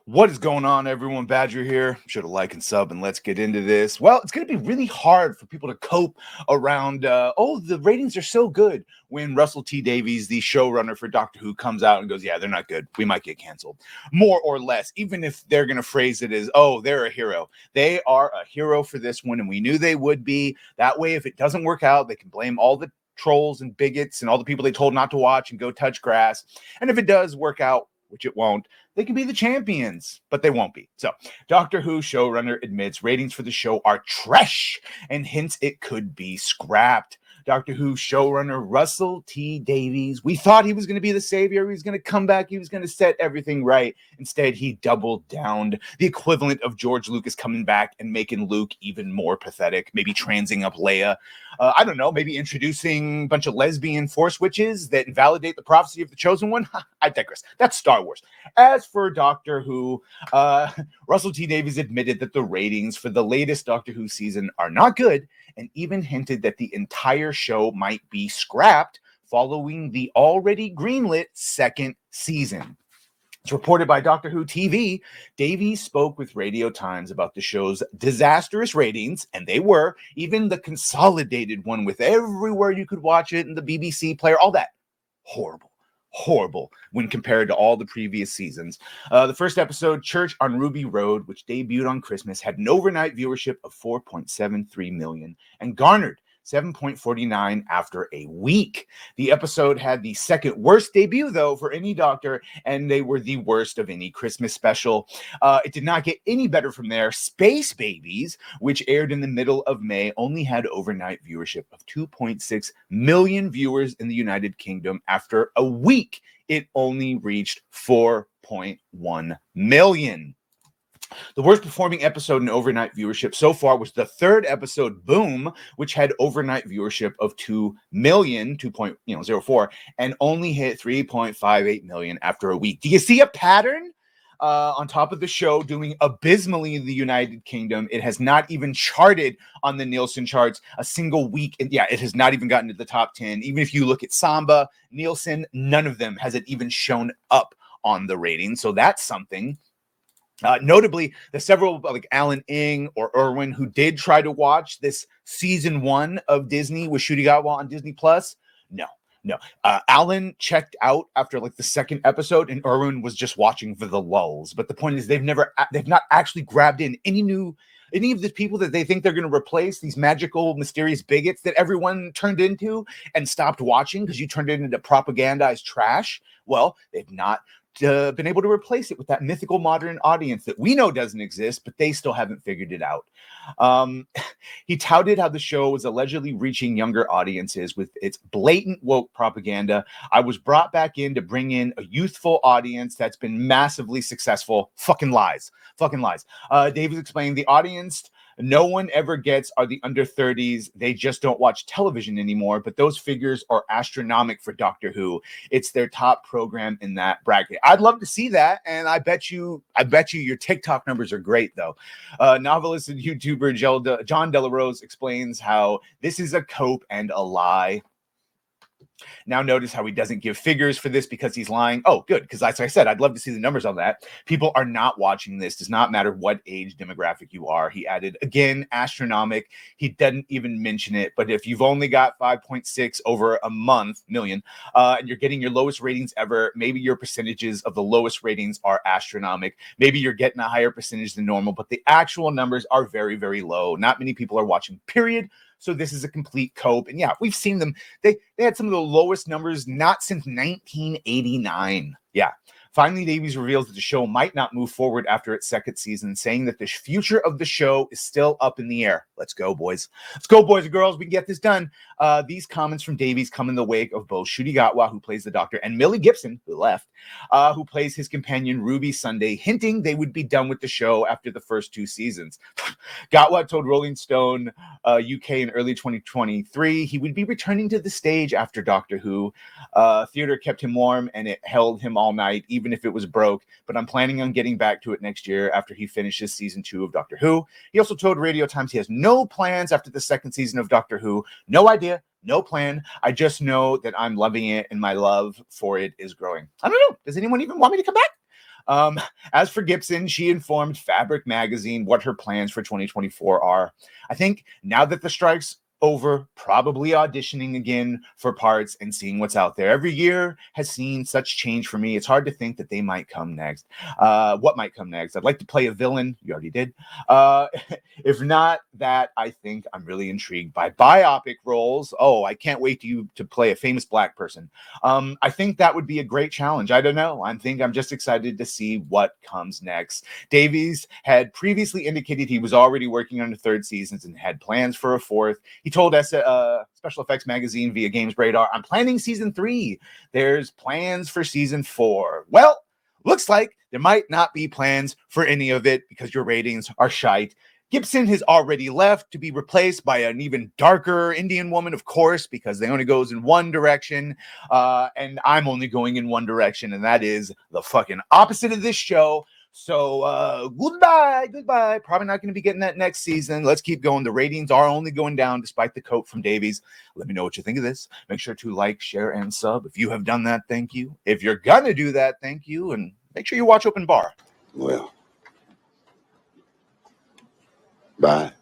What is going on, everyone? Badger here. Should have like and sub, and let's get into this. Well, it's going to be really hard for people to cope around, the ratings are so good when Russell T Davies, the showrunner for Doctor Who, comes out and goes, yeah, they're not good. We might get canceled. More or less, even if they're going to phrase it as, oh, they're a hero. They are a hero for this one, and we knew they would be. That way, if it doesn't work out, they can blame all the trolls and bigots and all the people they told not to watch and go touch grass. And if it does work out, which it won't, they can be the champions, but they won't be. So, Doctor Who showrunner admits ratings for the show are trash and hints it could be scrapped. Doctor Who showrunner Russell T Davies, we thought he was going to be the savior. He was going to come back. He was going to set everything right. Instead, he doubled down, the equivalent of George Lucas coming back and making Luke even more pathetic, maybe transing up Leia. I don't know, maybe introducing a bunch of lesbian force witches that invalidate the prophecy of the chosen one. I digress. That's Star Wars. As for Doctor Who, Russell T Davies admitted that the ratings for the latest Doctor Who season are not good, and even hinted that the entire show might be scrapped following the already greenlit second season. It's reported by Doctor Who TV. Davies spoke with Radio Times about the show's disastrous ratings, and they were, even the consolidated one with everywhere you could watch it and the BBC player, all that, horrible when compared to all the previous seasons. The first episode, Church on Ruby Road, which debuted on Christmas, had an overnight viewership of 4.73 million and garnered 7.49 after a week. The episode had the second worst debut, though, for any Doctor, and they were the worst of any Christmas special. It did not get any better from there. Space Babies, which aired in the middle of May, only had overnight viewership of 2.6 million viewers in the United Kingdom. After a week, it only reached 4.1 million. The worst performing episode in overnight viewership so far was the third episode, Boom, which had overnight viewership of 2.04, and only hit 3.58 million after a week. Do you see a pattern? On top of the show doing abysmally in the United Kingdom, it has not even charted on the Nielsen charts a single week. It has not even gotten to the top 10. Even if you look at Samba, Nielsen, none of them has it even shown up on the rating. So that's something. Notably, the several like Alan Ng or Irwin who did try to watch this season 1 of Disney with Shudigawa on Disney Plus, no. Alan checked out after like the second episode, and Irwin was just watching for the lulls. But the point is, they've not actually grabbed in any of the people that they think they're going to replace, these magical, mysterious bigots that everyone turned into and stopped watching because you turned it into propagandized trash. Well, they've not been able to replace it with that mythical modern audience that we know doesn't exist, but they still haven't figured it out. He touted how the show was allegedly reaching younger audiences with its blatant woke propaganda. I was brought back in to bring in a youthful audience that's been massively successful. Fucking lies. Davies explained the audience no one ever gets are the under 30s. They just don't watch television anymore, but those figures are astronomical for Doctor Who. It's their top program in that bracket. I'd love to see that, and I bet you your TikTok numbers are great, though. Novelist and YouTuber John Delarose explains how this is a cope and a lie. Now notice how he doesn't give figures for this because he's lying. Oh, good, because like I said, I'd love to see the numbers on that. People are not watching this. Does not matter what age demographic you are. He added, again, astronomical. He didn't even mention it, but if you've only got 5.6 over a million, and you're getting your lowest ratings ever, maybe your percentages of the lowest ratings are astronomical. Maybe you're getting a higher percentage than normal, but the actual numbers are very, very low. Not many people are watching, period. So this is a complete cope. And yeah, we've seen them. They had some of the lowest numbers not since 1989. Yeah. Finally, Davies reveals that the show might not move forward after its second season, saying that the future of the show is still up in the air. Let's go, boys. Let's go, boys and girls. We can get this done. These comments from Davies come in the wake of both Ncuti Gatwa, who plays the Doctor, and Millie Gibson, who left, who plays his companion Ruby Sunday, hinting they would be done with the show after the first 2 seasons. Gatwa told Rolling Stone UK in early 2023 he would be returning to the stage after Doctor Who. Theater kept him warm, and it held him all night, even if it was broke, but I'm planning on getting back to it next year after he finishes season 2 of Doctor Who. He also told Radio Times he has no plans after the second season of Doctor Who. No idea, no plan. I just know that I'm loving it and my love for it is growing. I don't know. Does anyone even want me to come back? As for Gibson, she informed Fabric magazine what her plans for 2024 are. I think now that the strike's over, probably auditioning again for parts and seeing what's out there. Every year has seen such change for me. It's hard to think that they might come next. What might come next? I'd like to play a villain. You already did. If not that, I think I'm really intrigued by biopic roles. Oh, I can't wait to play a famous Black person. I think that would be a great challenge. I don't know. I'm just excited to see what comes next. Davies had previously indicated he was already working on the third season and had plans for a fourth. He told us Special Effects Magazine via Games Radar, I'm planning season 3. There's plans for season 4. Well, looks like there might not be plans for any of it because your ratings are shite. Gibson has already left to be replaced by an even darker Indian woman, of course, because they only goes in one direction. And I'm only going in one direction, and that is the fucking opposite of this show. So goodbye. Probably not going to be getting that next season. Let's keep going. The ratings are only going down despite the coat from Davies. Let me know what you think of this. Make sure to like, share, and sub. If you have done that, thank you. If you're going to do that, thank you. And make sure you watch Open Bar. Well, bye.